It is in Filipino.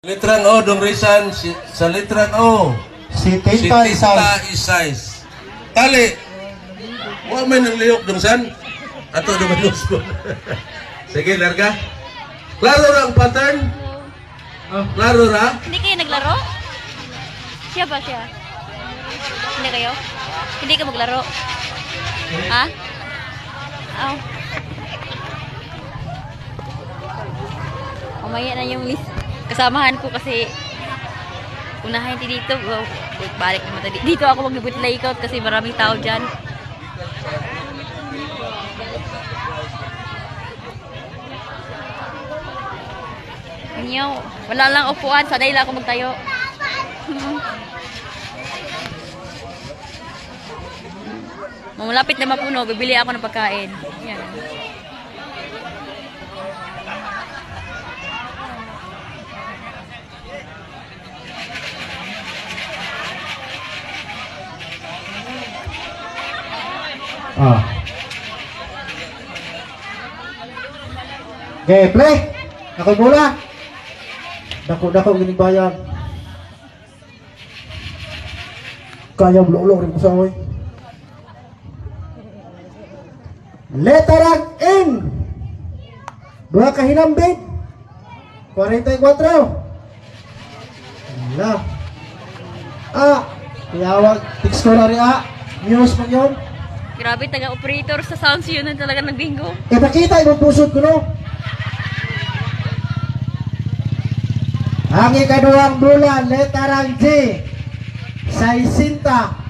Litrang O, dong risan sa litrang O. Si Si Tita Tita Isay. Isay. Tali. Wa may nang lihok dong san. Ato dong ko. Sige, larga. Klaro ra ang pattern? Klaro ra? Hindi kayo naglaro? Siya ba siya? Hindi kayo? Hindi ka maglaro? Ha? Oh. Umaya na yung list. Kasamahan ko kasi unahin dito. Wow, balik naman tayo. Dito ako mag-ibut layout kasi maraming tao dyan. Inyo, wala lang upuan. Sanay lang ako magtayo. Malapit na mapuno, bibili ako ng pagkain. Yan. Ah. Okay, play. Ako'y bola. Dako-dako ginibayag. Kaya bulok-bulok rin ko sa amoy. Letarag N. Dua ka hinambit. 44. Wala. A. Tiyawag. Tikskola rin A. News mo yun. Grabe, taga-operator sa sounds yun na talaga nagbingo. E nakita, ibang pusod ko no. Ang ikaduhang bulan, letarang J. 60.